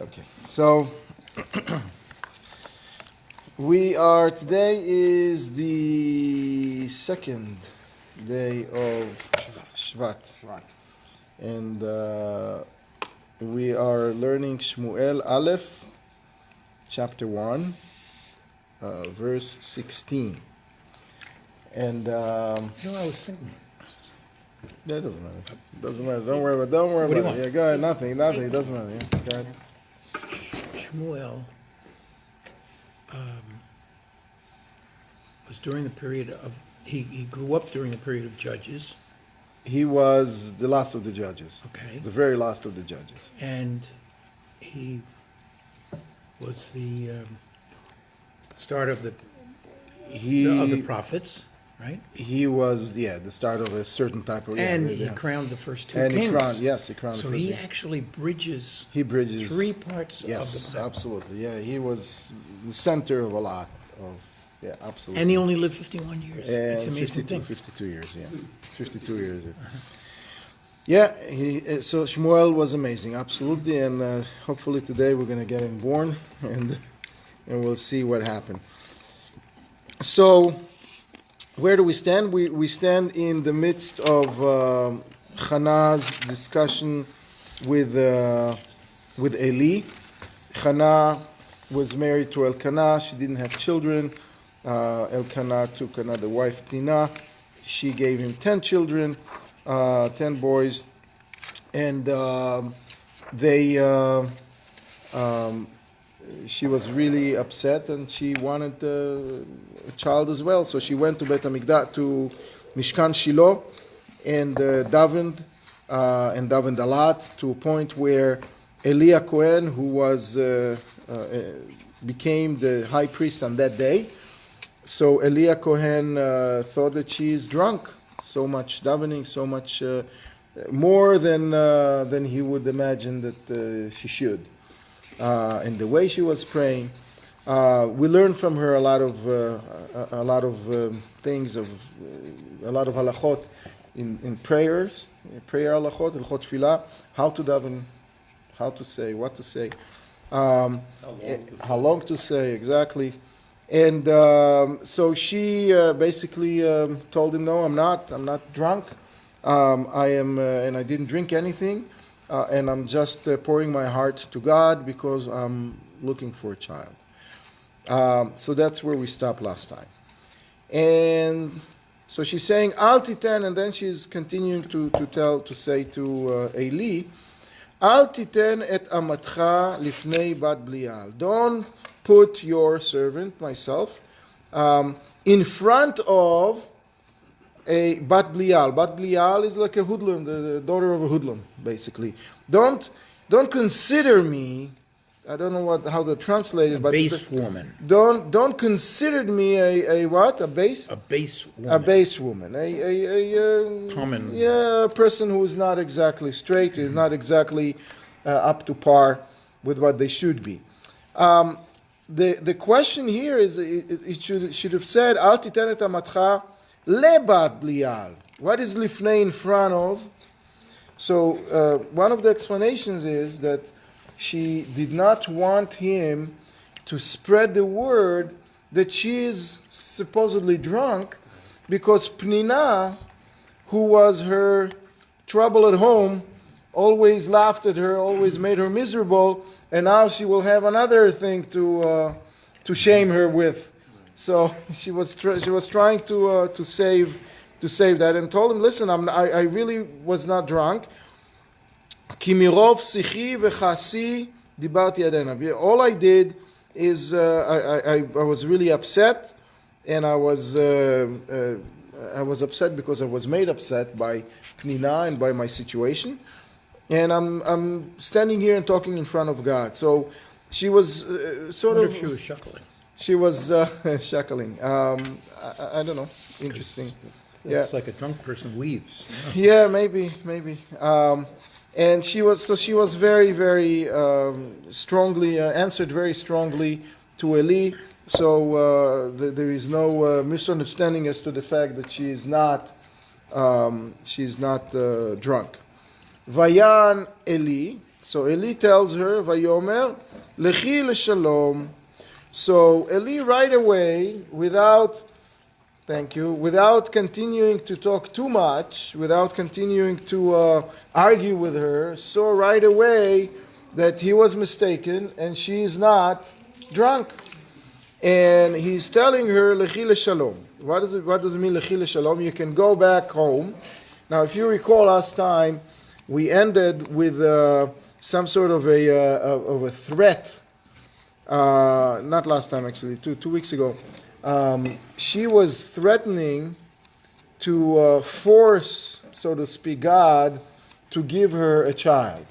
Okay, so today is the second day of Shvat. And we are learning Shmuel Aleph, chapter 1, verse 16. And I was thinking. that doesn't matter. Doesn't matter. Don't worry about it. Yeah, go ahead. Nothing. It doesn't matter. Yeah, go ahead. Shmuel was during the period of, he grew up during the period of Judges. He was the last of the judges. Okay. The very last of the judges. And he was the start of the prophets, right? He was, the start of a certain type of... And he crowned the first two and kings. He crowned the So first he king. actually bridges He bridges... three parts of the Bible. Absolutely. Yeah, he was the center of a lot of... Yeah, absolutely. And he only lived 51 years. It's an amazing 52 years, yeah. 52 years. Yeah, so Shmuel was amazing, absolutely, and hopefully today we're going to get him born, and we'll see what happened. So, where do we stand? We stand in the midst of Hannah's discussion with Eli. Hannah was married to Elkanah. She didn't have children. Elkanah took another wife, Dinah. She gave him 10 children, 10 boys, and she was really upset, and she wanted a child as well. So she went to Beit HaMikdash, to Mishkan Shiloh, and davened a lot, to a point where Eli Cohen, who was became the high priest on that day. So Eli Cohen thought that she is drunk. So much davening, so much more than he would imagine that she should. And the way she was praying, we learned from her a lot of things, a lot of halachot in prayers, prayer halachot, halachot tefillah, how to daven, how to say, what to say, how long to say, exactly. And so she basically told him, "No, I'm not drunk. I am, and I didn't drink anything, and I'm just pouring my heart to God because I'm looking for a child." So that's where we stopped last time. And so she's saying, "Al titen," and then she's continuing to say to Eli, "Al titen et amatcha lifnei bat blial." Don't put your servant, myself, in front of a bat blial. Bat blial is like a hoodlum, the daughter of a hoodlum, basically. Don't consider me. I don't know how to translate it, but base woman. Don't consider me a what? A base? A base woman. A base woman. A common. Yeah, a person who is not exactly straight, is not exactly up to par with what they should be. The question here is, it should have said, "Al titen et amatcha lebat blial." What is lifnei in front of? So one of the explanations is that she did not want him to spread the word that she is supposedly drunk, because Pnina, who was her trouble at home, always laughed at her, always made her miserable, and now she will have another thing to shame her with. So she was trying to save that, and told him, "Listen, I really was not drunk. Ki mirov sichi v'chasi dibarti adena." All I did is I was really upset, and I was upset because I was made upset by Pnina and by my situation. And I'm standing here and talking in front of God. So she was sort of... She was chuckling. She was chuckling. I don't know. Interesting. It's like a drunk person weaves. Yeah, maybe. And she was very, very strongly, answered very strongly to Eli. So there is no misunderstanding as to the fact that she is not drunk. Vayan Eli, So Eli tells her, Vayomer, Lechi leshalom. So Eli right away, without continuing to talk too much, without continuing to argue with her, saw right away that he was mistaken and she is not drunk. And he's telling her, Lechi leshalom. What does it mean, Lechi leshalom? You can go back home. Now, if you recall last time, we ended with some sort of a threat. Not last time, actually, two weeks ago. She was threatening to force, so to speak, God to give her a child.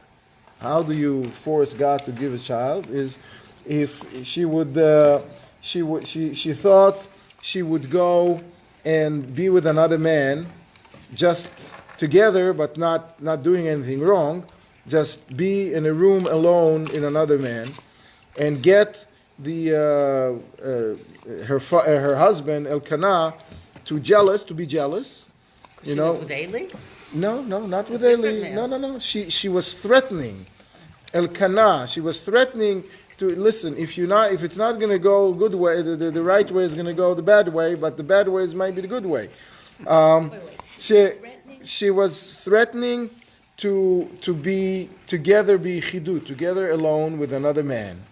How do you force God to give a child? Is if she would, she thought she would go and be with another man, just together, but not doing anything wrong, just be in a room alone in another man, and get the her husband Elkanah to be jealous. She was with Eli? No, not with Eli. No. She was threatening Elkanah. She was threatening to listen. If it's not going to go good way, the right way is going to go the bad way, but the bad way is maybe the good way. She was threatening to be chidut, together alone with another man,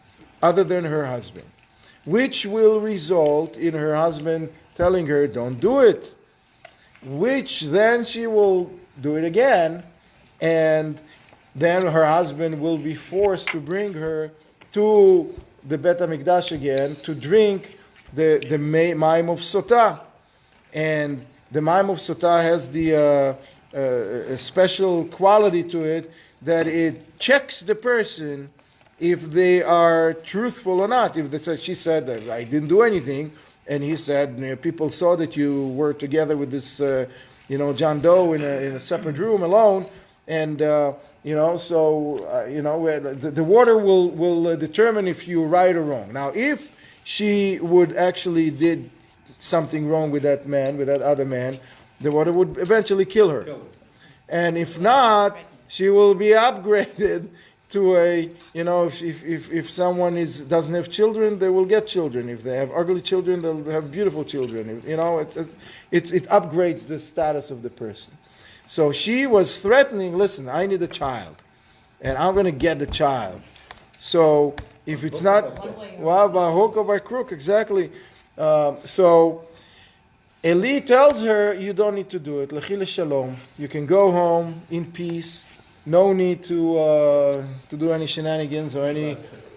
other than her husband, which will result in her husband telling her, don't do it, which then she will do it again, and then her husband will be forced to bring her to the Bet HaMikdash again to drink the Maim of Sotah. And the Maim of Sotah has the a special quality to it that it checks the person if they are truthful or not. If they said, she said that I didn't do anything, and he said, people saw that you were together with this, John Doe in a separate room alone, and the water will determine if you're right or wrong. Now, if she would actually did something wrong with that man, with that other man, the water would eventually kill her. And if not, she will be upgraded to if someone doesn't have children, they will get children. If they have ugly children, they'll have beautiful children. It upgrades the status of the person. So she was threatening, listen, I need a child, and I'm going to get the child. So if it's not, by hook or by crook, exactly. So Eli tells her, you don't need to do it. Lechi leshalom. You can go home in peace. No need to do any shenanigans or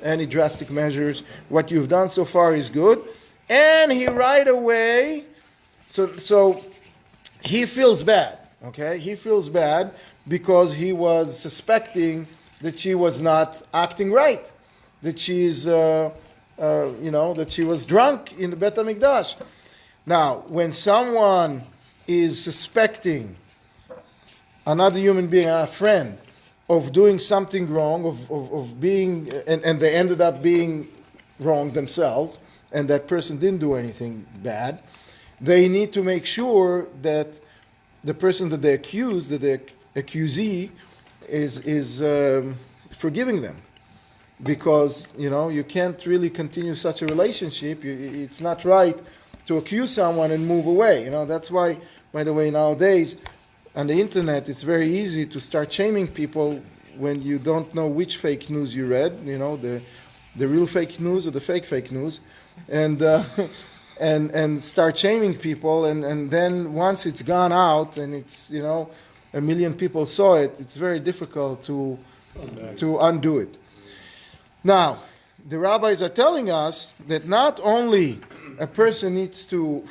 any drastic measures. What you've done so far is good. And he right away, so he feels bad. Okay, he feels bad because he was suspecting that she was not acting right, that she's, that she was drunk in the Bet HaMikdash. Now, when someone is suspecting another human being, a friend, of doing something wrong, of being, and they ended up being wrong themselves, and that person didn't do anything bad, they need to make sure that the person that they accuse, that the accusee, is forgiving them. Because, you can't really continue such a relationship. It's not right to accuse someone and move away. That's why, by the way, nowadays, on the internet, it's very easy to start shaming people when you don't know which fake news you read, the real fake news or the fake news, and start shaming people, and then once it's gone out and it's, a million people saw it, it's very difficult to undo it. Now, the rabbis are telling us that not only a person needs to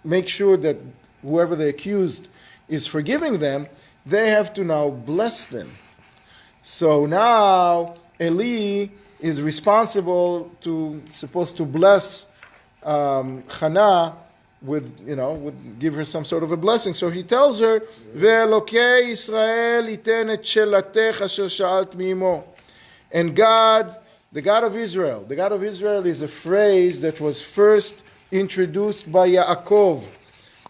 make sure that whoever they accused is forgiving them, they have to now bless them. So now Eli is supposed to bless Hannah would give her some sort of a blessing. So he tells her, "Ve'elokei Yisrael iten et shelatech asher sha'alt mi'imo." And God, the God of Israel is a phrase that was first introduced by Yaakov.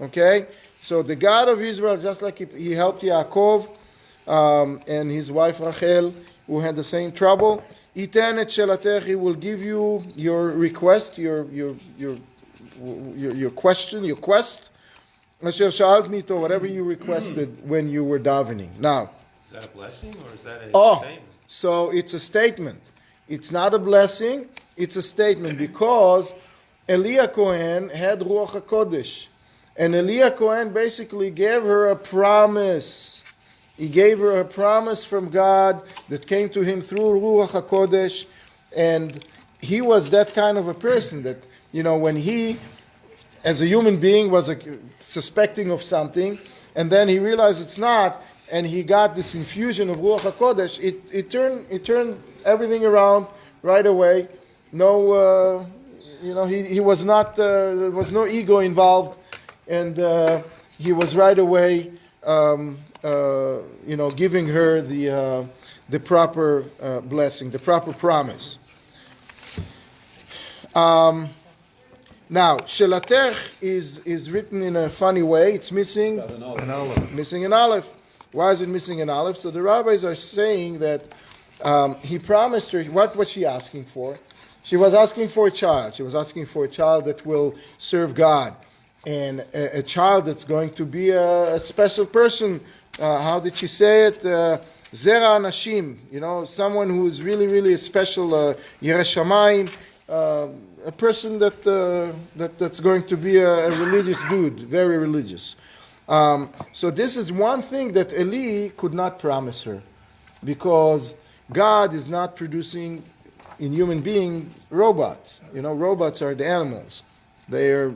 Okay? So the God of Israel, just like he helped Yaakov and his wife Rachel who had the same trouble. Iten et shelatech, he will give you your request, your question, your quest. Asher sha'alt mito, whatever you requested when you were davening. Now, is that a blessing or is that a statement? So it's a statement. It's not a blessing, it's a statement, because Eli Cohen had Ruach HaKodesh. And Eli Cohen basically gave her a promise. He gave her a promise from God that came to him through Ruach HaKodesh. And he was that kind of a person that, when he, as a human being, was suspecting of something, and then he realized it's not, and he got this infusion of Ruach HaKodesh, it turned everything around right away. No, he was not, there was no ego involved, and he was right away, giving her the proper blessing, the proper promise. Now, shelatech is written in a funny way. It's missing an aleph. Missing an aleph. Why is it missing an aleph? So the rabbis are saying that he promised her. What was she asking for? She was asking for a child. She was asking for a child that will serve God, and a child that's going to be a special person. How did she say it? Zera Anashim. Someone who is really, really a special Yireh Shamayim. A person that's going to be a religious dude, very religious. So this is one thing that Eli could not promise her, because God is not producing in human being robots. Robots are the animals. They are,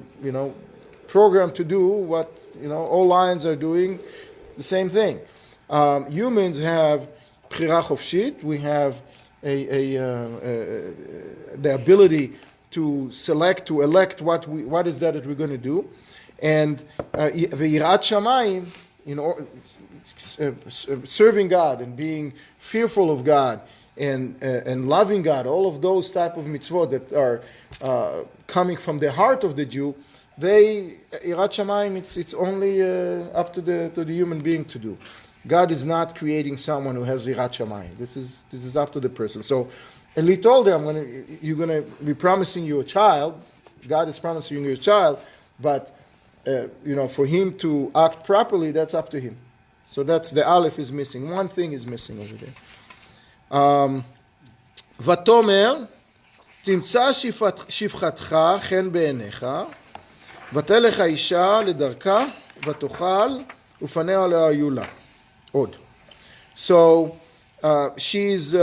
programmed to do what, all lions are doing, the same thing. Humans have bchira chofshit. We have the ability to select, to elect what is that we're going to do. And v'yirat shamayim, serving God and being fearful of God and loving God, all of those type of mitzvot that are coming from the heart of the Jew, yirat shamayim, it's only up to the human being to do. God is not creating someone who has yirat shamayim. This is up to the person. So Eli told her, you're going to be promising you a child. God is promising you a child, but for him to act properly, that's up to him. So that's the aleph is missing. One thing is missing over there. Vatomer, תמצא שפחתך חן בעיניך, ותלך האישה לדרכה, ותאכל, ופניה לא היו לה. עוד. So, she's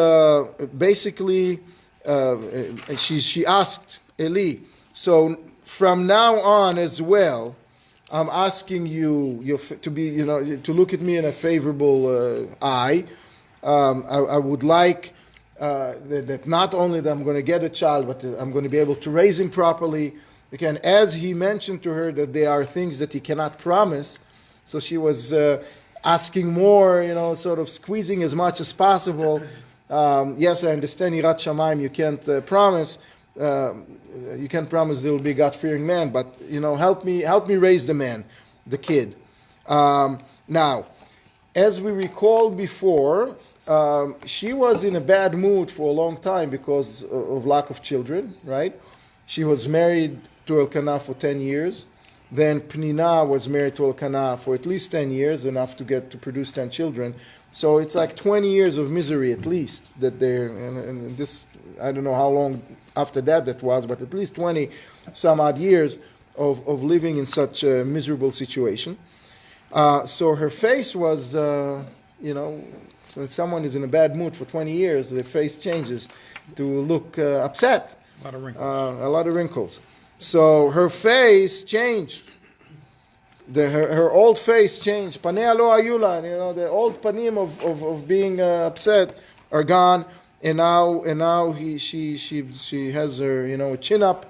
basically, she asked Eli, so from now on as well, I'm asking you to be, to look at me in a favorable eye. I would like that not only that I'm going to get a child, but I'm going to be able to raise him properly. Again, as he mentioned to her that there are things that he cannot promise, so she was asking more, sort of squeezing as much as possible. Yes, I understand Yirat Shamayim, you can't promise. You can't promise there will be a God-fearing man, but help me raise the man, the kid. Now, as we recalled before, she was in a bad mood for a long time because of lack of children, right? She was married to Elkanah for 10 years. Then Pnina was married to Elkanah for at least 10 years, enough to produce 10 children. So it's like 20 years of misery at least that they're, and this, I don't know how long after that was, but at least 20 some odd years of living in such a miserable situation. So her face was, when someone is in a bad mood for 20 years, their face changes to look upset. A lot of wrinkles. A lot of wrinkles. So her face changed. Her old face changed. Panea lo ayula, the old panim of being upset are gone, and now she has her chin up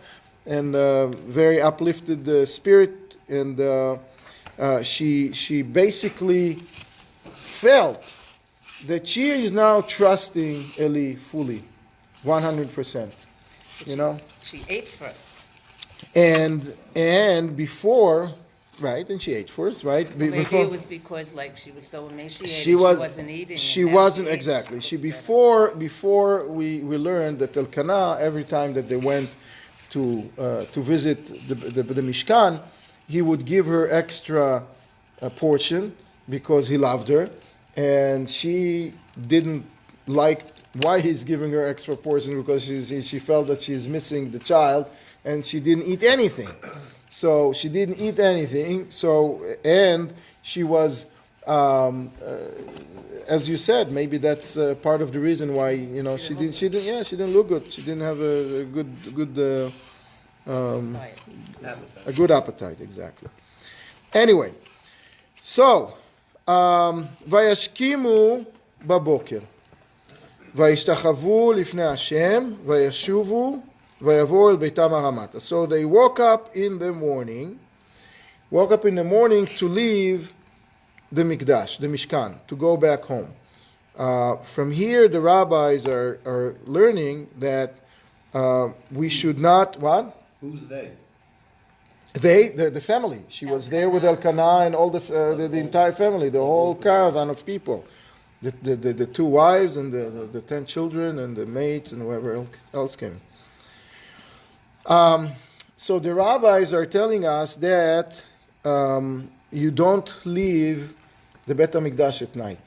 and very uplifted spirit, and she basically felt that she is now trusting Eli fully, 100%. She ate first. And before right, and she ate first, right? Maybe Before- it was because like she was so emaciated, she wasn't eating. She and now wasn't she ate, exactly. she She was better. before we learned that Elkanah, every time that they went to visit the Mishkan, he would give her extra portion because he loved her, and she didn't like why he's giving her extra portion because she felt that she's missing the child, and she didn't eat anything. So she didn't eat anything. So and she was, as you said, maybe that's part of the reason why she didn't look good. She didn't have a good a good appetite, exactly. Anyway, so וישכימו בבוקר וישתחוו לפני השם וישובו ויבואו אל ביתם הרמתה. So they woke up in the morning to leave the Mikdash, the Mishkan, to go back home. From here, the rabbis are learning that we should not, what? Who's they? The family. She was there with Elkanah and all the entire family, the whole caravan of people. The two wives and the 10 children and the maids and whoever else came. So the rabbis are telling us that you don't leave the Bet HaMikdash at night.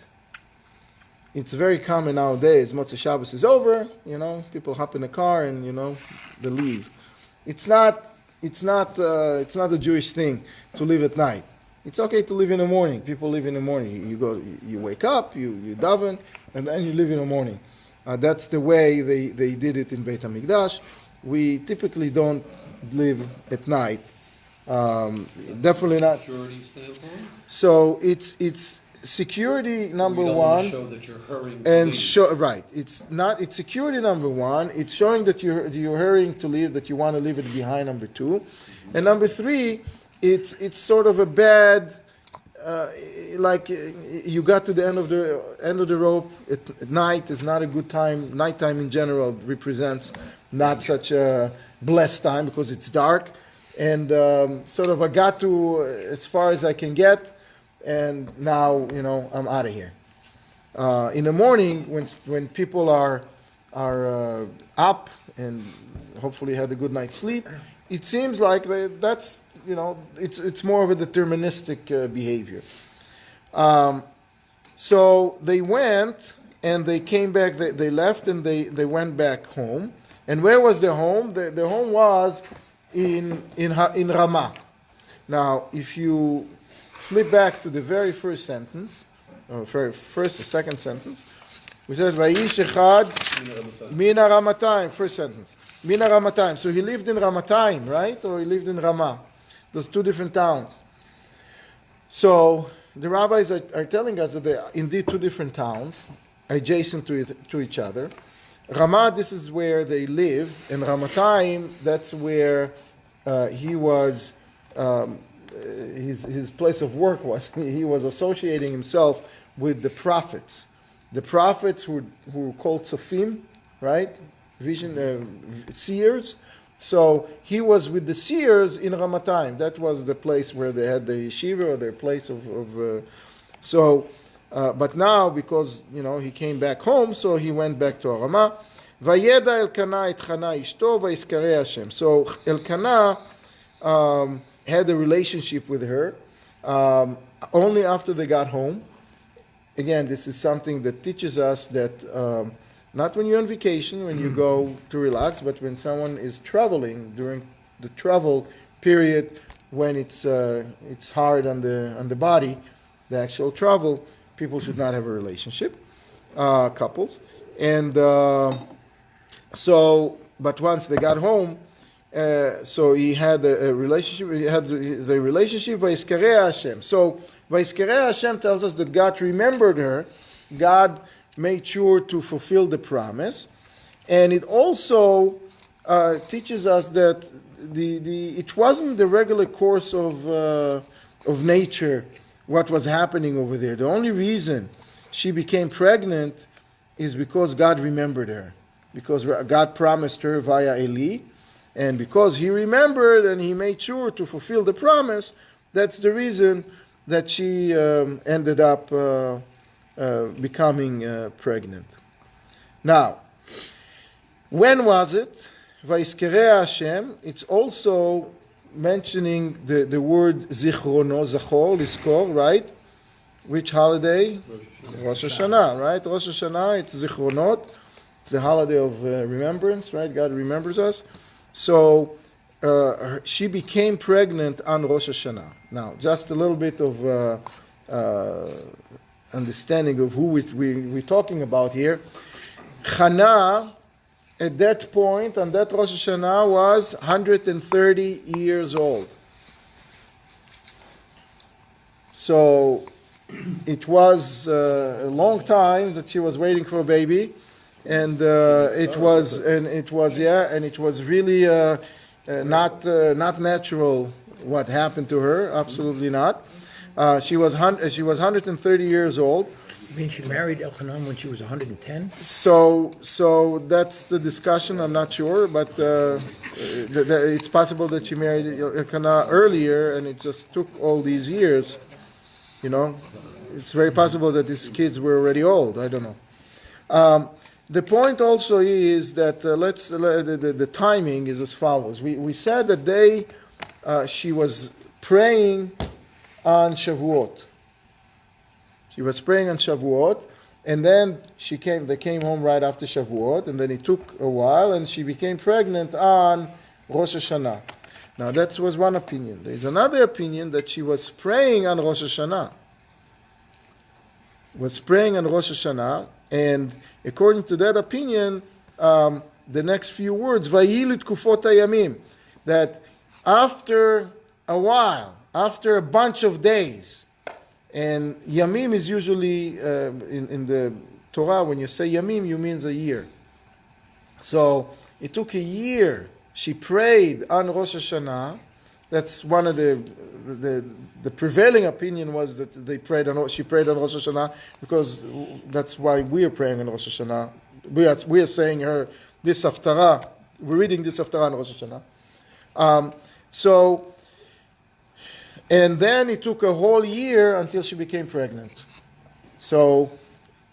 It's very common nowadays. Motzei Shabbos is over, people hop in a car and they leave. It's not a Jewish thing to leave at night. It's okay to leave in the morning. People leave in the morning. You wake up, you daven, and then you leave in the morning. That's the way they did it in Beit HaMikdash. We typically don't live at night. Definitely not. Security standpoint? So it's security number You don't one. want to show that you're hurrying to leave. Right. It's security number one. It's showing that you're hurrying to leave, that you want to leave it behind, number two. And number three, it's sort of a bad, like you got to the end of the rope at night is not a good time. Nighttime in general represents not such a blessed time because it's dark. And sort of I got to as far as I can get, and now I'm out of here. In the morning, when people are up and hopefully had a good night's sleep, it seems like that's it's more of a deterministic behavior. So they went and they came back. They left and they went back home. And where was their home? Their home was in Ramah. Now, if you flip back to the very first sentence, or the second sentence, we said Vayish Echad Mina Ramatayim. First sentence, Mina Ramatayim. So he lived in Ramatayim, right? Or he lived in Ramah. Those two different towns. So the rabbis are telling us that they are indeed two different towns, adjacent to each other. Ramah, this is where they lived, and Ramatayim, that's where he was. His place of work was. He was associating himself with the prophets. The prophets who were called Tzofim, right? Seers. So he was with the seers in Ramatayim. That was the place where they had the yeshiva, or their place of but now, because he came back home, so he went back to Ramah. Vayeda Elkanah et Chana ishto vayizkarei Hashem. So Elkanah had a relationship with her only after they got home. Again, this is something that teaches us that not when you're on vacation, when you go to relax, but when someone is traveling during the travel period, when it's hard on the body, the actual travel, people should not have a relationship, couples. And but once they got home, so he had a relationship. He had the relationship Vayizkarei Hashem. So Vayizkarei Hashem tells us that God remembered her. God made sure to fulfill the promise, and it also teaches us that it wasn't the regular course of nature what was happening over there. The only reason she became pregnant is because God remembered her, because God promised her via Eli, and because He remembered and He made sure to fulfill the promise, That's the reason that she ended up becoming pregnant. Now, when was it? Vayizkerea Hashem. It's also mentioning the word zichrono, zachor, lizkor, right? Which holiday? Rosh Hashanah, right? Rosh Hashanah, it's zichronot. It's the holiday of remembrance, right? God remembers us. So she became pregnant on Rosh Hashanah. Now, just a little bit of understanding of who we're talking about here. Hannah, at that point, on that Rosh Hashanah, was 130 years old. So it was a long time that she was waiting for a baby, and it was really not natural what happened to her. Absolutely not. She was 130 years old. You mean she married Elchanan when she was 110? So that's the discussion. I'm not sure, but it's possible that she married Elkanah earlier, and it just took all these years. You know, it's very possible that these kids were already old. I don't know. The point also is that the timing is as follows. We said that she was praying on Shavuot. She was praying on Shavuot, and then they came home right after Shavuot, and then it took a while, and she became pregnant on Rosh Hashanah. Now that was one opinion. There's another opinion that she was praying on Rosh Hashanah. And according to that opinion, the next few words, Vayilu tkufot hayamim, that after a while, after a bunch of days, and yamim is usually, in the Torah, when you say yamim, you means a year. So it took a year. She prayed on Rosh Hashanah. That's one of the prevailing opinion was that she prayed on Rosh Hashanah, because that's why we are praying on Rosh Hashanah. We are saying her this haftarah. We're reading this haftarah on Rosh Hashanah. And then it took a whole year until she became pregnant. So,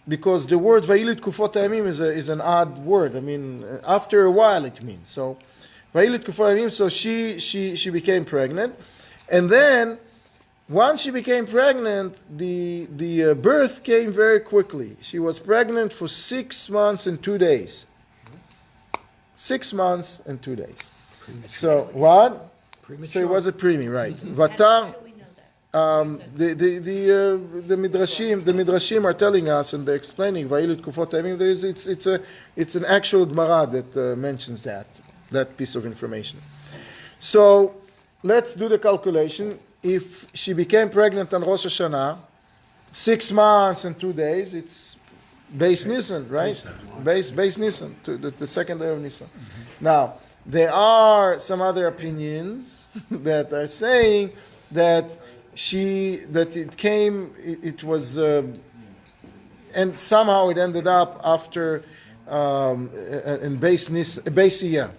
because the word Vayilit Kufot Hayamim is an odd word. I mean, after a while it means. So, Vayilit Kufot Hayamim, so she became pregnant. And then, once she became pregnant, the birth came very quickly. She was pregnant for 6 months and 2 days. 6 months and 2 days. So, what? So it was a preemie, right? Vatar. The midrashim are telling us, and they're explaining Vayilut Kufot Hayamim. It's an actual Gemara that mentions that piece of information. So let's do the calculation. If she became pregnant on Rosh Hashanah, 6 months and 2 days, it's Beis Nisan, right? Beis Nisan, the second day of Nisan. Now, there are some other opinions that are saying that it was, and somehow it ended up after in Beis Iyar.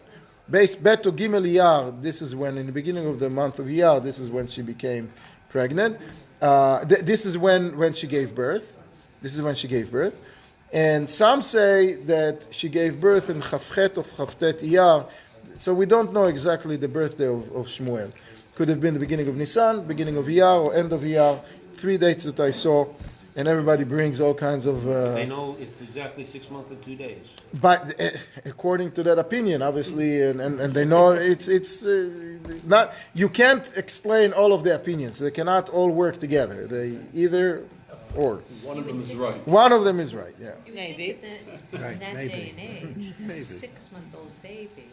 Beis Beto Gimel Iyar, this is when, in the beginning of the month of Iyar, this is when she became pregnant. This is when she gave birth. And some say that she gave birth in Chavchet of Chavtet Iyar. So we don't know exactly the birthday of Shmuel. Could have been the beginning of Nisan, beginning of Iyar, or end of Iyar. 3 dates that I saw, and everybody brings all kinds of... They know it's exactly 6 months and 2 days. But according to that opinion, obviously, and they know it's not... You can't explain all of the opinions. They cannot all work together. They either or. One of them is right. One of them is right, yeah. You maybe. In that maybe. day and age, a 6-month-old baby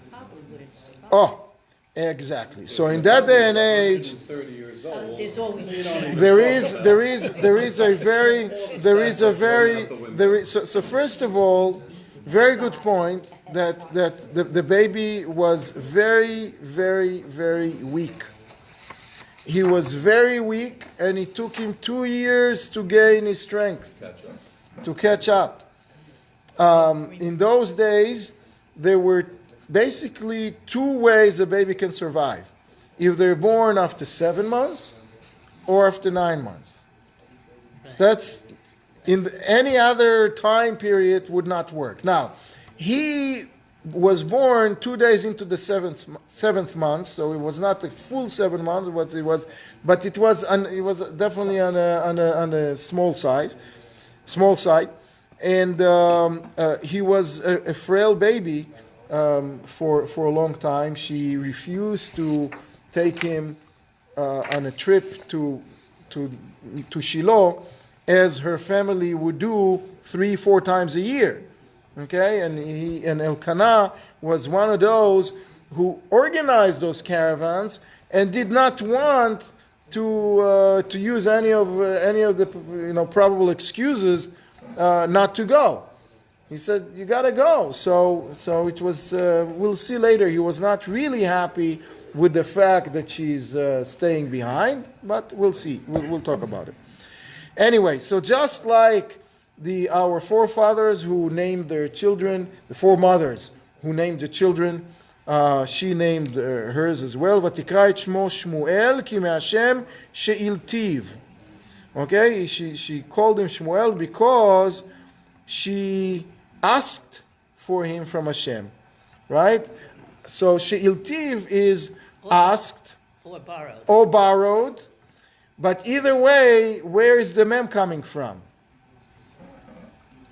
probably wouldn't survive. Oh, exactly. So in that day and age... 30 years old. There's always a chance. So first of all, very good point that the baby was very, very, very weak. He was very weak, and it took him 2 years to gain his strength, to catch up. In those days, there were basically 2 ways a baby can survive. if they're born after 7 months or after 9 months. That's any other time period would not work. Now, he was born 2 days into the seventh month, so it was not a full 7 months. But it was definitely on a small side, and he was a frail baby for a long time. She refused to take him on a trip to Shiloh, as her family would do 3-4 times a year. Okay, and Elkanah was one of those who organized those caravans and did not want to use any of the probable excuses not to go. He said, "You got to go." So it was. We'll see later. He was not really happy with the fact that she's staying behind, but we'll see. We'll talk about it. Anyway, so just like our forefathers who named their children, the foremothers who named the children, she named hers as well. ותקרא את שמו שמואל כי מהשם שאילתיו. Okay, she called him Shmuel because she asked for him from Hashem, right? So she'iltiv is asked Or borrowed. borrowed, but either way, where is the mem coming from?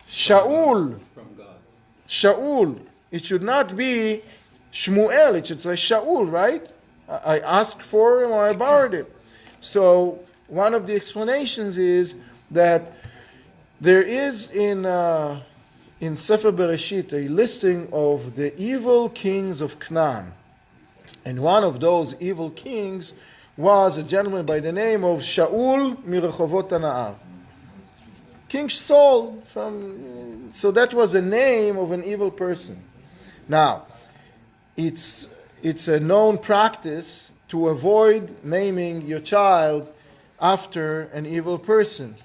Shaul. From God. Shaul. It should not be Shmuel. It should say Shaul, right? I asked for him or I borrowed him. So one of the explanations is that there is in Sefer Bereshit a listing of the evil kings of Canaan. And one of those evil kings was a gentleman by the name of Shaul Mirachovot Hana'ar. King Saul, so that was a name of an evil person. Now, it's a known practice to avoid naming your child after an evil person.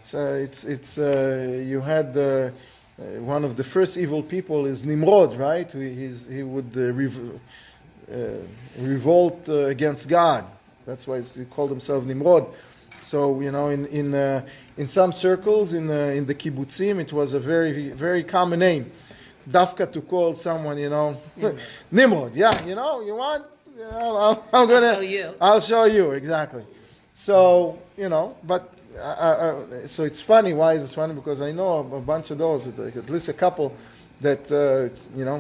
So you had one of the first evil people is Nimrod, right? He would revolt against God. That's why he called himself Nimrod. So in some circles in the kibbutzim, it was a very very common name. Dafka to call someone, Nimrod. Yeah, you want? I'll show you exactly. So but. So it's funny. Why is it funny? Because I know a bunch of those, at least a couple, that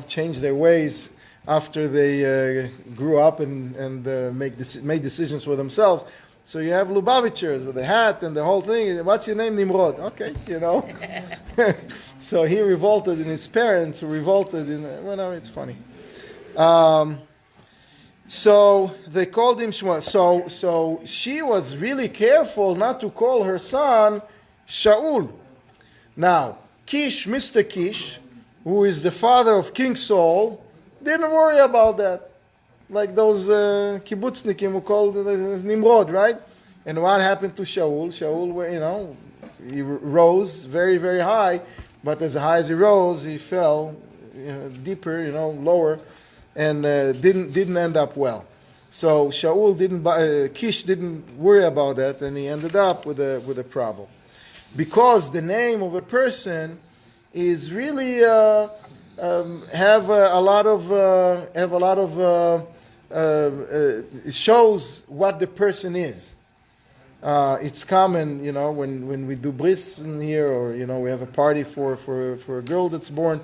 changed their ways after they grew up and made decisions for themselves. So you have Lubavitchers with a hat and the whole thing. What's your name? Nimrod. Okay, So he revolted, and his parents revolted. It's funny. So they called him Shmuel. So she was really careful not to call her son Shaul. Now, Kish, Mr. Kish, who is the father of King Saul, didn't worry about that. Like those kibbutznikim who called Nimrod, right? And what happened to Shaul? Shaul, he rose very, very high, but as high as he rose, he fell deeper, lower, and didn't end up well. So Shaul Kish didn't worry about that, and he ended up with a problem, because the name of a person is really it shows what the person is. It's common, when we do bris in here, or we have a party for a girl that's born.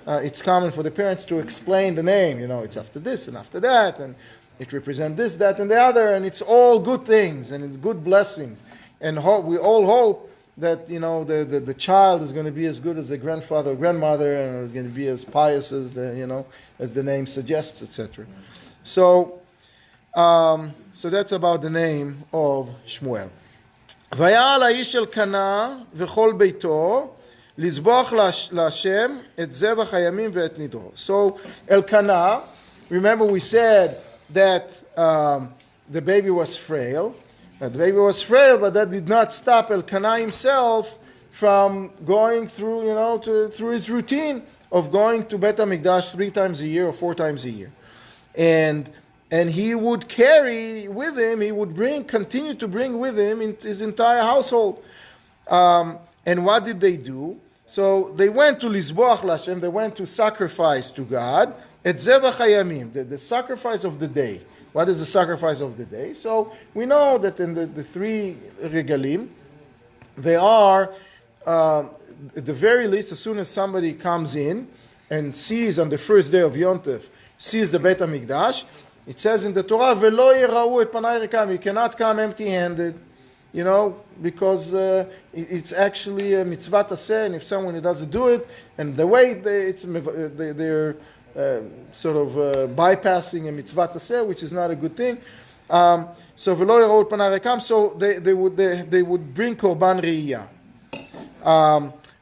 It's common for the parents to explain the name. It's after this and after that, and it represents this, that, and the other, and it's all good things and it's good blessings. And we all hope that the child is going to be as good as the grandfather or grandmother, and is going to be as pious as the name suggests, etc. So that's about the name of Shmuel. ויעל האיש אלקנה וכל ביתו לזבוח להשם את זבח הימים ואת נדרו. So Elkanah, remember we said that the baby was frail. But that did not stop Elkanah himself from going through through his routine of going to Bet HaMikdash 3 times a year or 4 times a year. And and he would carry with him, he would continue to bring with him in his entire household. And what did they do? So they went to Lizboach Lashem, they went to sacrifice to God, et Zevach Hayamim, the sacrifice of the day. What is the sacrifice of the day? So we know that in the three regalim, they are, at the very least, as soon as somebody comes in and sees on the first day of Yom Tov, sees the Beit HaMikdash, it says in the Torah, "Velo yirau et panai rikam." You cannot come empty-handed, because it's actually a mitzvah taseh, and if someone doesn't do it, and the way they're sort of bypassing a mitzvah taseh, which is not a good thing. So v'lo yirau et panai rikam. So they would bring korban re'iyah.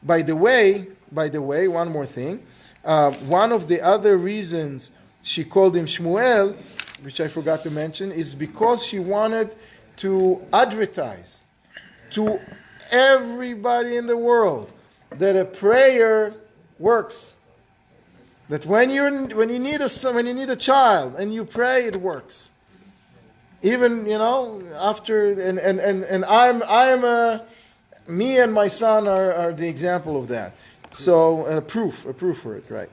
By the way, one more thing. One of the other reasons she called him Shmuel, which I forgot to mention, is because she wanted to advertise to everybody in the world that a prayer works. That when you need a child and you pray, it works. Even after me and my son are the example of that. So a proof for it, right?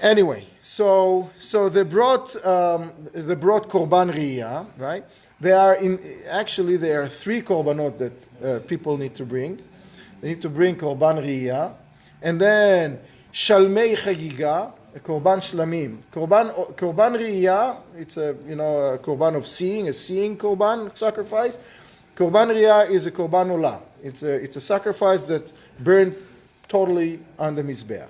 Anyway, so they brought korban riyah, right? There are three korbanot that people need to bring. They need to bring korban riyah, and then shalmei chagiga, korban shlamim. Korban riyah, it's a korban of seeing, a seeing korban sacrifice. Korban riyah is a korban olah. It's a sacrifice that burned totally on the mizbeach.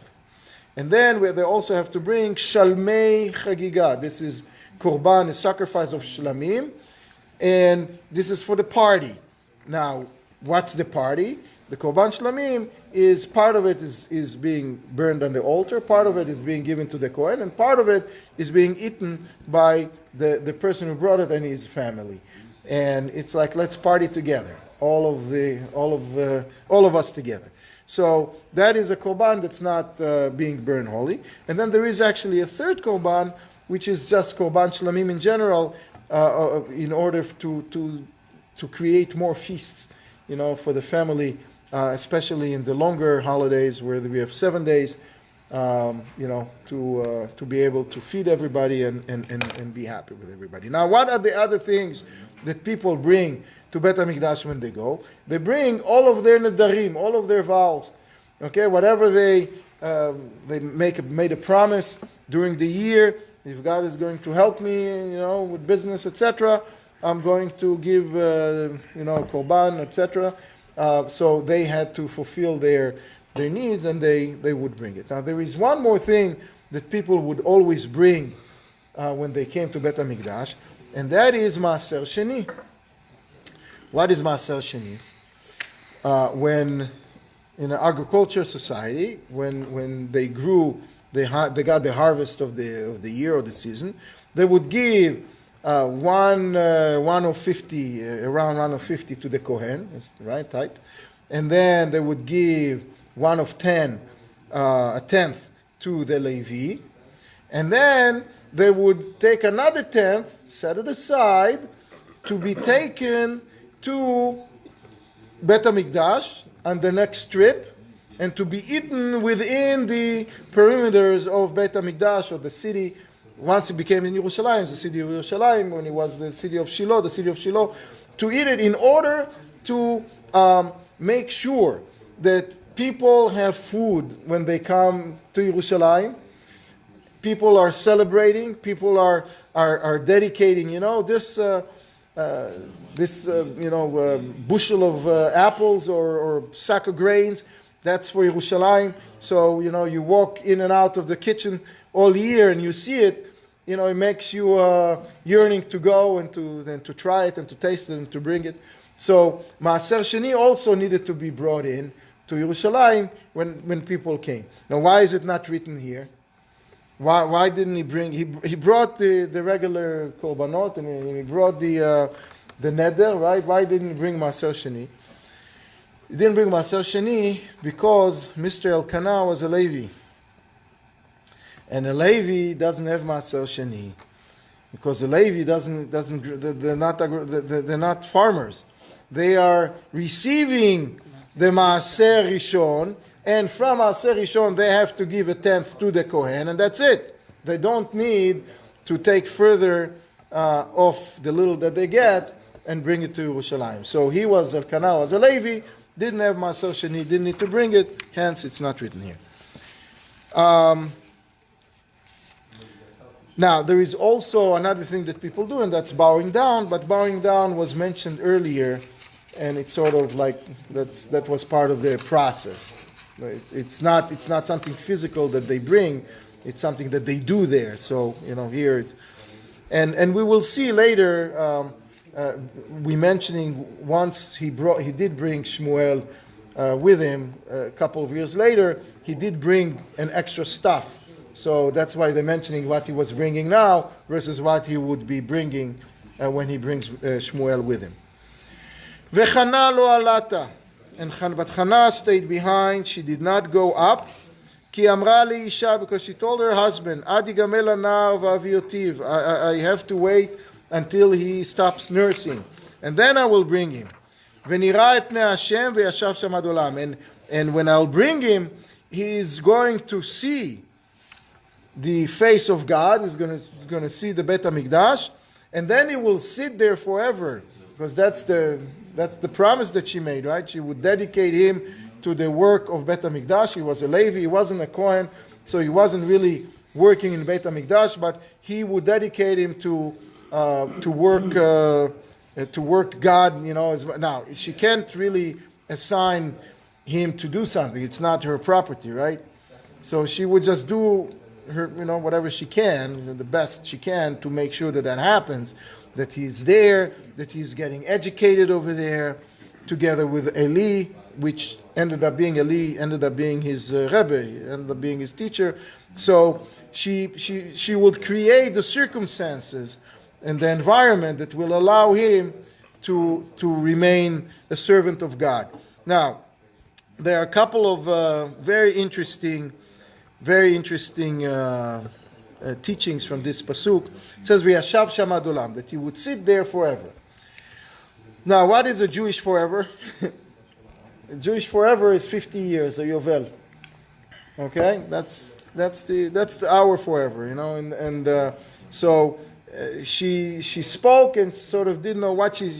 And then they also have to bring shalmei chagiga. This is korban, a sacrifice of shlamim, and this is for the party. Now, what's the party? The korban shlamim is part of it is being burned on the altar, part of it is being given to the Kohen, and part of it is being eaten by the person who brought it and his family. And it's like, let's party together, all of us together. So that is a korban that's not being burned holy. And then there is actually a third korban, which is just korban shlamim in general, in order to create more feasts, for the family, especially in the longer holidays where we have 7 days, to be able to feed everybody and be happy with everybody. Now, what are the other things that people bring to Beit HaMikdash when they go? They bring all of their nedarim, all of their vows. Okay, whatever they made a promise during the year. If God is going to help me, with business, etc., I'm going to give, korban, etc. So they had to fulfill their needs, and they would bring it. Now, there is one more thing that people would always bring when they came to Beit HaMikdash, and that is Maaser Sheni. What is Maaser Sheni? When in an agriculture society, when they grew, they got the harvest of the year or the season, they would give one of 50, around 1 of 50 to the Kohen, right, tight, and then they would give 1 of 10, a tenth to the Levi, and then they would take another tenth, set it aside, to be taken to Beit HaMikdash on the next trip, and to be eaten within the perimeters of Beit HaMikdash, or the city. Once it became in Yerushalayim, the city of Yerushalayim, when it was the city of Shiloh, to eat it in order to make sure that people have food when they come to Yerushalayim. People are celebrating. People are dedicating. This bushel of apples or sack of grains. That's for Yerushalayim. So you walk in and out of the kitchen all year and you see it. It makes you yearning to go and to try it and to taste it and to bring it. So Maaser Sheni also needed to be brought in to Yerushalayim when people came. Now, why is it not written here? Why didn't he bring? He brought the regular korbanot and he brought the neder, right? Why didn't he bring Maaser Sheni? He didn't bring Maaser Sheni because Mr. Elkanah was a Levi. And a Levi doesn't have Maaser Sheni. because the Levi doesn't they're not farmers. They are receiving the Maaser Rishon, and from Maaser Rishon they have to give a tenth to the Kohen, and that's it. They don't need to take further off the little that they get and bring it to Yerushalayim. So he was, Elkanah was a Levi, didn't have Maaser Sheni, didn't need to bring it, hence it's not written here. Now, there is also another thing that people do, and that's bowing down, but bowing down was mentioned earlier, and it's sort of like that was part of their process. It's not something physical that they bring, it's something that they do there. So, here, and we will see later, we mentioning once he did bring Shmuel with him a couple of years later, he did bring an extra stuff. So that's why they're mentioning what he was bringing now versus what he would be bringing when he brings Shmuel with him. Vechana lo alata, but Hannah stayed behind. She did not go up. Ki amra li isha, because she told her husband, Adi gamel anar v'aviotiv. I have to wait until he stops nursing, and then I will bring him. V'nira et pnei Hashem v'yashav sham ad olam. And when I'll bring him, he is going to see the face of God, is going to see the Beit HaMikdash, and then he will sit there forever, because that's the promise that she made, right? She would dedicate him to the work of Beit HaMikdash. He was a Levi, he wasn't a Kohen, so he wasn't really working in Beit HaMikdash, but he would dedicate him to work God. Now she can't really assign him to do something. It's not her property, right? So she would just do her, whatever she can, the best she can to make sure that happens, that he's there, that he's getting educated over there, together with Eli, which ended up being his Rebbe, ended up being his teacher. So she would create the circumstances and the environment that will allow him to remain a servant of God. Now, there are a couple of very interesting teachings from this pasuk. It says, "V'yashav sham ad olam," that he would sit there forever. Now, what is a Jewish forever? A Jewish forever is 50 years, a yovel. Okay, that's our forever, So she spoke and sort of didn't know what she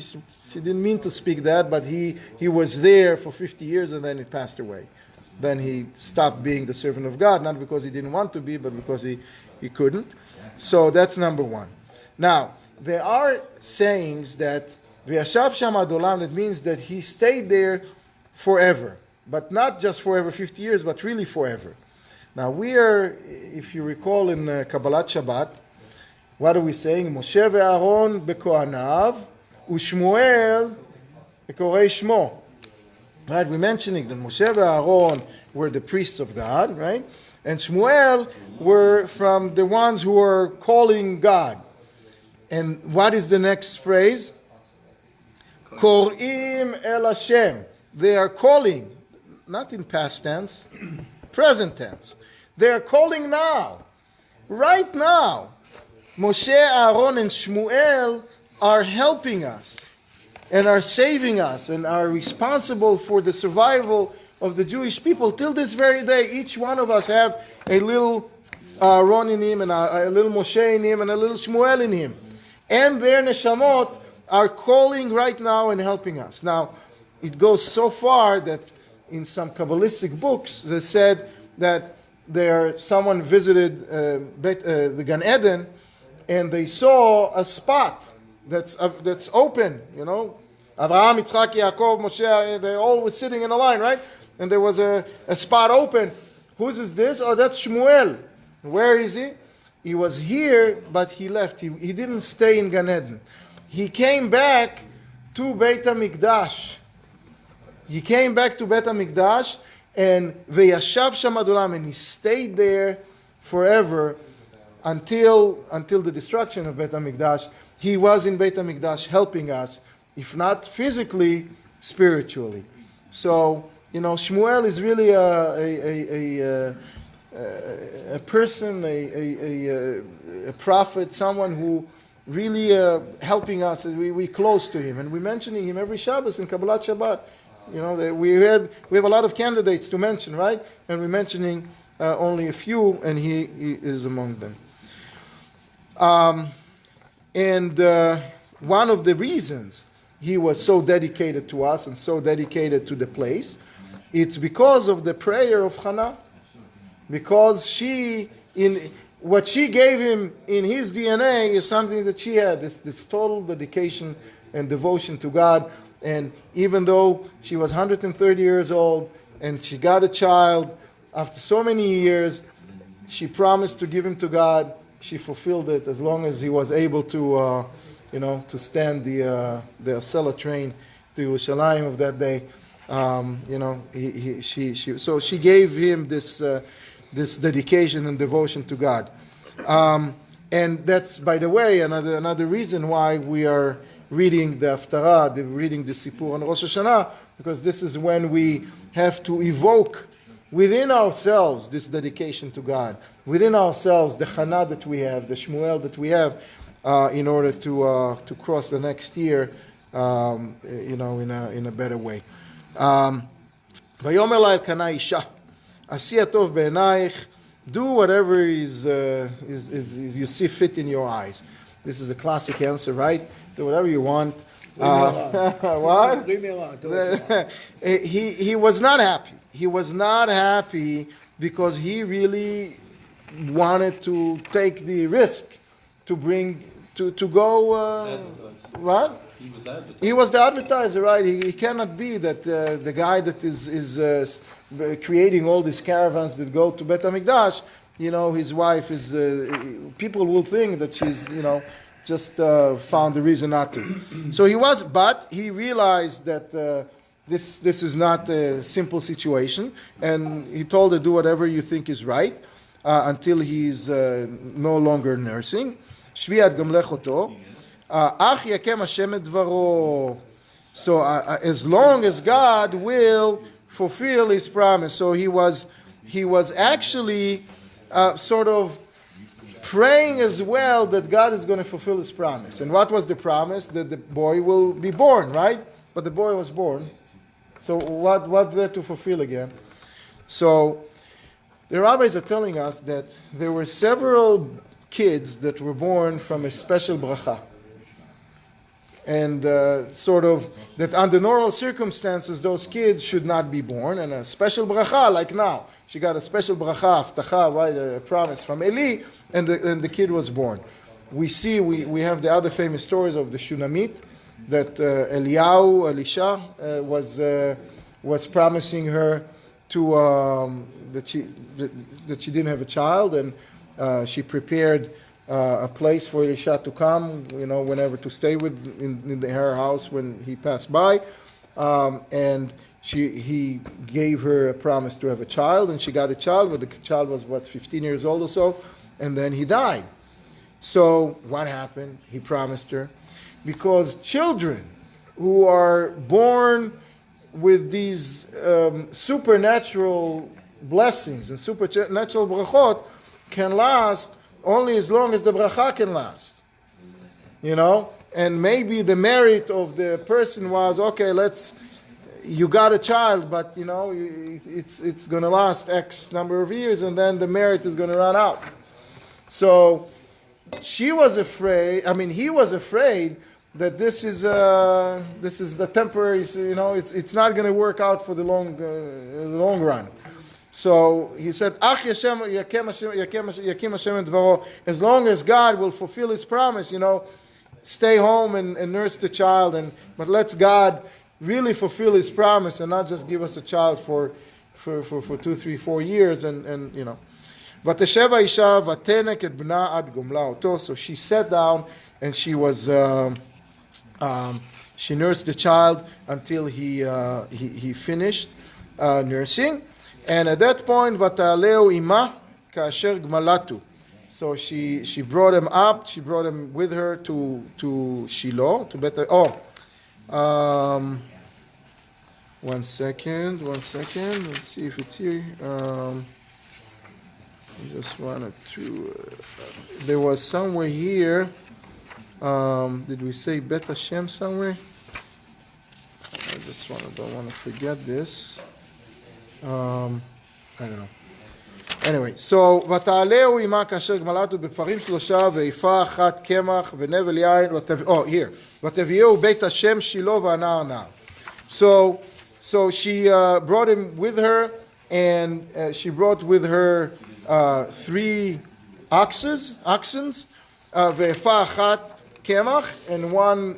didn't mean to speak that, but he was there for 50 years and then he passed away. Then he stopped being the servant of God, not because he didn't want to be, but because he couldn't. So that's number one. Now, there are sayings that V'yashav sham ad olam, that means that he stayed there forever. But not just forever, 50 years, but really forever. Now we are, if you recall in Kabbalat Shabbat, what are we saying? Moshe ve'Aaron bekohanav, u'Shmuel bekorei shmo. Right, we're mentioning that Moshe and Aaron were the priests of God, right? And Shmuel were from the ones who were calling God. And what is the next phrase? Kor'im el Hashem. They are calling, not in past tense, present tense. They are calling now. Right now. Moshe, Aaron, and Shmuel are helping us, and are saving us, and are responsible for the survival of the Jewish people till this very day. Each one of us have a little Aaron in him, and a little Moshe in him, and a little Shmuel in him. And their neshamot are calling right now and helping us. Now, it goes so far that in some Kabbalistic books, they said that someone visited the Gan Eden, and they saw a spot that's open, Abraham, Yitzchak, Yaakov, Moshe, they all were sitting in a line, right? And there was a spot open. Whose is this? Oh, that's Shmuel. Where is he? He was here, but he left. He didn't stay in Gan Eden. He came back to Beit HaMikdash. He came back to Beit HaMikdash, and V'yashav sham ad olam, and he stayed there forever until the destruction of Beit HaMikdash. He was in Beit HaMikdash helping us, if not physically, spiritually. So, Shmuel is really a person, a prophet, someone who really helping us. We close to him, and we're mentioning him every Shabbos in Kabbalat Shabbat. You know, we have a lot of candidates to mention, right? And we're mentioning only a few, and he is among them. And one of the reasons he was so dedicated to us and so dedicated to the place, it's because of the prayer of Hannah. Because what she gave him in his DNA is something that she had, this total dedication and devotion to God. And even though she was 130 years old and she got a child, after so many years, she promised to give him to God. She fulfilled it as long as he was able to, to stand the Acela train to Yerushalayim of that day. So she gave him this dedication and devotion to God. And that's, by the way, another reason why we are reading the Haftarah, reading the Sipur on Rosh Hashanah, because this is when we have to evoke within ourselves this dedication to God, within ourselves the Chana that we have, the Shmuel that we have, in order to cross the next year, in a better way. Vayomer la Elkana isha, asi atov be'enayich, do whatever is you see fit in your eyes. This is a classic answer, right? Do whatever you want. What? Leave me alone. He was not happy. He was not happy because he really wanted to take the risk to go. What? He was the advertiser, right? He cannot be that the guy that is creating all these caravans that go to Bet HaMikdash. His wife is. People will think that she's, just found a reason not to. So but he realized that this is not a simple situation, and he told her, do whatever you think is right until he's no longer nursing. Shviat gamlech oto, ach yakem Hashem et dvaro. So as long as God will fulfill His promise, so he was actually sort of praying as well that God is going to fulfill His promise. And what was the promise? That the boy will be born, right? But the boy was born. So what there to fulfill again? So the rabbis are telling us that there were several kids that were born from a special bracha. And sort of that under normal circumstances, those kids should not be born. And a special bracha, like now. She got a special bracha, haftacha, right, a promise from Eli, and the kid was born. We have the other famous stories of the Shunamit, that Elisha was promising her to that she didn't have a child, and she prepared a place for Elisha to come, whenever to stay in her house when he passed by, and he gave her a promise to have a child, and she got a child, but the child was 15 years old or so, and then he died. So what happened? He promised her, because children who are born with these supernatural blessings and supernatural brachot can last only as long as the bracha can last. And maybe the merit of the person was, okay, you got a child, but it's going to last X number of years, and then the merit is going to run out. So she was afraid. He was afraid that this is the temporary. It's not going to work out for the long run. So he said, "Ach yakem Hashem et dvaro." As long as God will fulfill His promise, stay home and nurse the child, but let's God really fulfill His promise and not just give us a child for 2, 3, 4 years, and. ותשב האישה ותנק את בנה עד גומלה אותו. So she sat down and she nursed the child until he finished nursing. And at that point, ותעלהו עמה כאשר גמלתו. So she brought him up. She brought him with her to Shiloh, to Bet. One second. Let's see if it's here. I just wanted to. There was somewhere here. Did we say Bet Hashem somewhere? I just don't want to forget this. I don't know. Anyway, so ותעלהו עמה כאשר גמלתו בפרים שלושה ואיפה אחת קמח ונבל יין here ותביאהו בית השם שילה והנער נער. So she brought him with her, and she brought with her 3 oxen, ואיפה אחת קמח, and one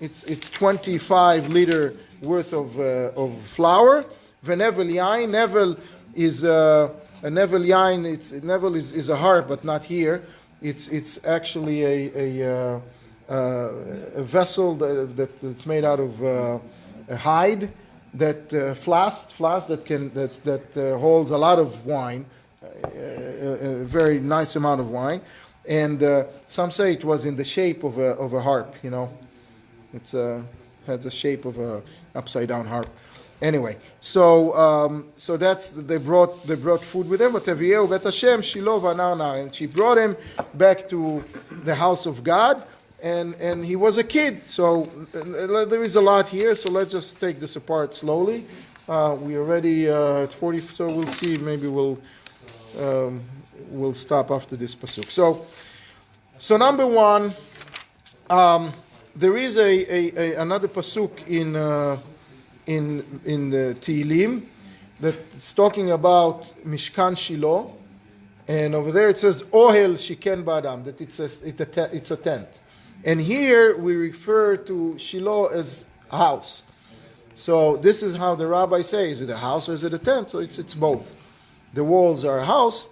it's 25 liter worth of flour. ונבל יין, nevel is a nevel yain. Nevel is a harp, but not here. It's actually a vessel that's made out of a hide, that flask that holds a lot of wine, a very nice amount of wine, and some say it was in the shape of a harp. You know, it's has the shape of a upside down harp. Anyway, so that's they brought food with them. ותביאהו בית השם שילה והנער נער, and she brought him back to the house of God, and he was a kid. So there is a lot here. So let's just take this apart slowly. We already at 40, so we'll see. Maybe we'll stop after this pasuk. So number one, there is another pasuk in the Tehillim that's talking about Mishkan Shiloh, and over there it says Ohel Shiken Ba'adam, that it's a tent. And here we refer to Shiloh as a house. So this is how the rabbi says, is it a house or is it a tent? So it's both. The walls are a house,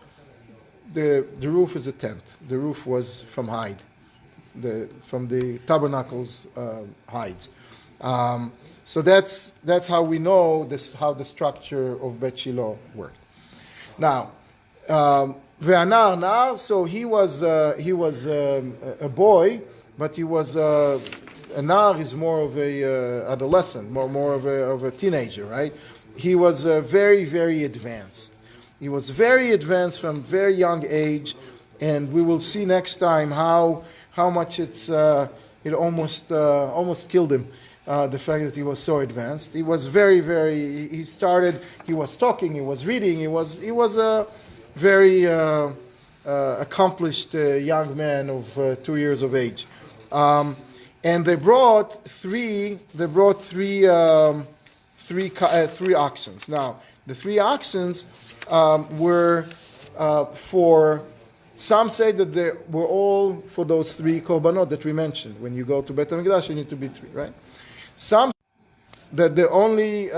the roof is a tent. The roof was from hide, from the tabernacle's hides. So that's how we know how the structure of Bet Shiloh worked. Now, ve'anar nar, so he was a boy, but he was a nar is more of a adolescent, more of a teenager, right? He was very, very advanced. He was very advanced from very young age, and we will see next time how much it almost killed him. The fact that he was so advanced. He was very, very. He was talking. He was reading. He was a very accomplished young man of 2 years of age. And they brought three oxen. Now the 3 oxen were for. Some say that they were all for those 3 korbanot that we mentioned. When you go to Beit HaMikdash, you need to be 3, right? Some that they only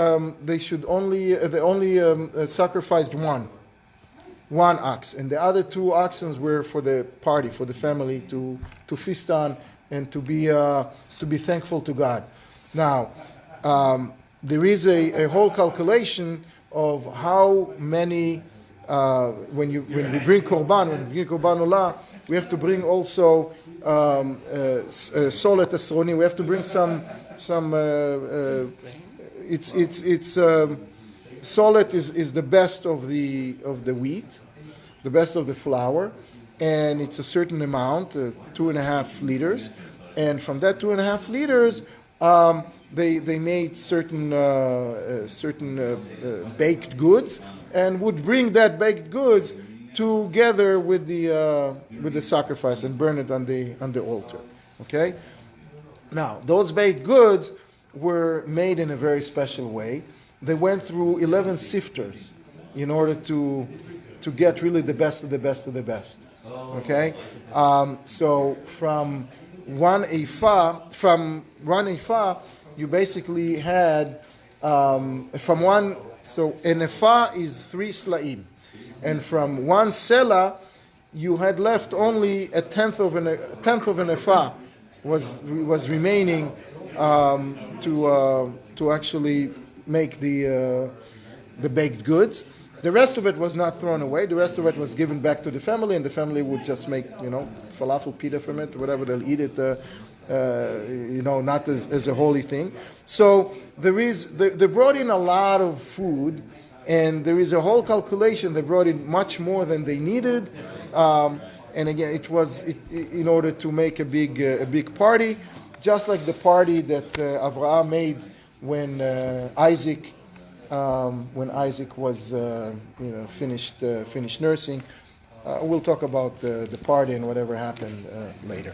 sacrificed one ox, and the other 2 oxen were for the party, for the family to feast on and to be thankful to God. Now, there is a whole calculation of how many. When we bring korban olah, we have to bring also solet esroni. We have to bring some. It's solet is the best of the wheat, the best of the flour, and it's a certain amount, 2.5 liters, and from that 2.5 liters, they made certain baked goods, and would bring that baked goods together with the sacrifice and burn it on the altar. Okay. Now those baked goods were made in a very special way. They went through 11 sifters in order to get really the best of the best of the best. Okay. So from one ephah, you basically had from one. So an ephah is 3 slaim, and from 1 selah, you had left only a tenth of an ephah was remaining to actually make the baked goods. The rest of it was not thrown away. The rest of it was given back to the family, and the family would just make falafel pita from it, or whatever. They'll eat it. Not as a holy thing. So they brought in a lot of food And there is a whole calculation. They brought in much more than they needed. And again, it was in order to make a big party, just like the party that Avraham made when Isaac was finished nursing. We'll talk about the party and whatever happened later.